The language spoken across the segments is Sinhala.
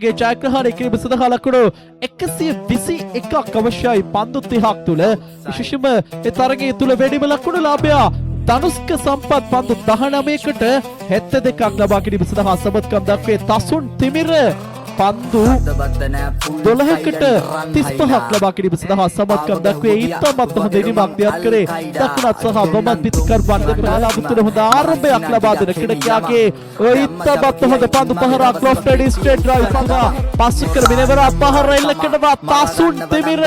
ගේ ජයග්‍රහණය කිරීම සඳහා ලකුණු 121ක් අවශ්‍යයි පන්දු 30ක් තුල. විශේෂයෙන්ම ඒ තරගයේ තුල වැඩිම ලකුණු ලාභයා ධනුෂ්ක සම්පත් පන්දු 19කට 72ක් ලබා ගැනීම සඳහා සමත්කම් දක්වේ. තසුන් තිමිර පන්දු 12කට 35ක් ලබා ගැනීම සඳහා සමත්කම් දක්වේ. ඉතාමත් හොඳ ඉනිමක් දියත් කරේ දකුණත් සහ වමත් පිටකර වන්දන ලාභතුල හොඳ ආරම්භයක් ලබා දෙන ක්‍රීඩකයාගේ ඉතාමත් හොඳ පන්දු පහරක් ලොෆ්ටඩ් ස්ට්‍රේට් ඩ්‍රයිව් සඳහා පසු කර මෙවර පහර එල්ලකටවා තසුන් තිමිර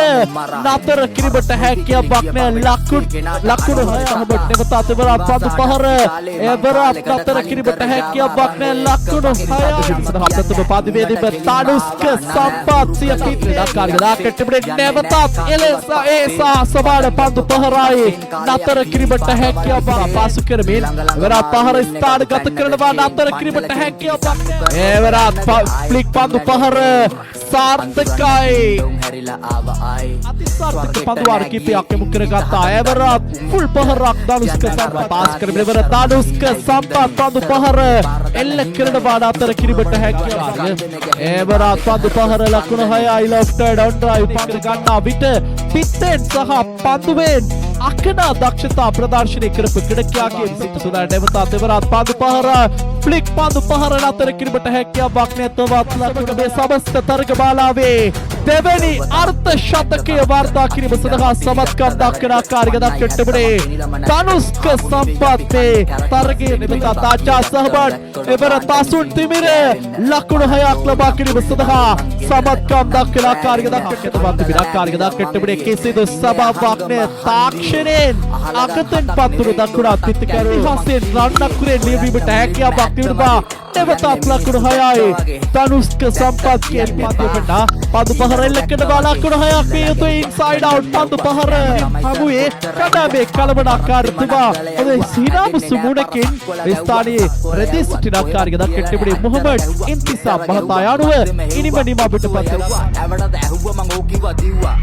නතර කිරීමට හැකියාවක් නැහැ. ලකුණු 6 නැවත අතවර පන්දු පහර එවරත් නතර කිරීමට හැකියාවක් නැහැ. ලකුණු 6 සඳහා ප්‍රථම පාදිවේදී ධනුෂ්ක සම්පත් සිය ක්‍රීඩාකාරී දාකට නැවතත් එලෙසා සමාන පන්දු පහරයි නතර කිරීමට හැකියාවක් පාසු කරමින් එවරත් පහර ස්ථානගත කරනවා. නතර කිරීමට හැකියාවක් එවරත් ෆ්ලික් පන්දු පහර සාර්ථකයි. අතිසාර්ථක පන්දු වාර කිහිපයක් යොමු කරගත්තා. එවරත් ෆුල් පහරක් ධනුෂ්ක සම්පත් පාස් කරමින් එවර ධනුෂ්ක සම්පත් පන්දු පහර එල්ල කරනවා. නතර කිරීමට හැකියාවක් එවරත් පන්දු පහර ලකුණු 6යි ලොෆ්ටඩ් ඔන් ඩ්‍රයිව් පන්දු ගන්නා විට පිටෙන් සහ පන්දුවෙන් අකනා දක්ෂතා ප්‍රදර්ශනය කරපු ක්‍රීඩකයාගේ සිත සුදා නැවතත් එවරත් පන්දු පහර ෆ්ලික් පන්දු පහර නතර කිරීමට හැකියාවක් නැතවත් ලකුණු මේ සමස්ත තරග මාලාවේ දෙවැනි අර්ධ ශතකයේ වාර්තා කිරීම සඳහා සමත්කම් දක්වන ආකාරයක දක්වටබුනේ ධනුෂ්ක සම්පත්ේ තරගයේ නිමත තාචා සහබඩ් එවර තසුන් තිමිර ලකුණු 6ක් ලබා ගැනීම සඳහා සමත්කම් දක්වන ආකාරයක දක්වටබුනේ කිසිදු සබාවක් නැ තාක්ෂණයෙන් අගතෙන් පතුරු දක්වන අත්විඳකරු ඉතිහාසයෙන් රන්නක්කුරේ ලියවීමට හැකියාවක් තිබෙනවා. නැවතත් ලකුණු 6යි ධනුෂ්ක සම්පත්ගේ පන්දුවට පන්දු පහර එල්ලකටවා. ලකුණු 6ක් විය යුතුයි. ඉන්සයිඩ් අවුට් පන්දු පහර හමුවේ කඩාවේ කලබලකාරීතුමා ඔය සීනාම සුමුණකින් ස්ථානයේ රෙදි සිටින ආකාරයක දක්වට තිබුණේ මොහමඩ් ඉන්තිසාබ් මහතා යනුව ඉනිම නිම පිටපත් ඇවඩද ඇහුව මං ඕ කිව්වා දිව්වා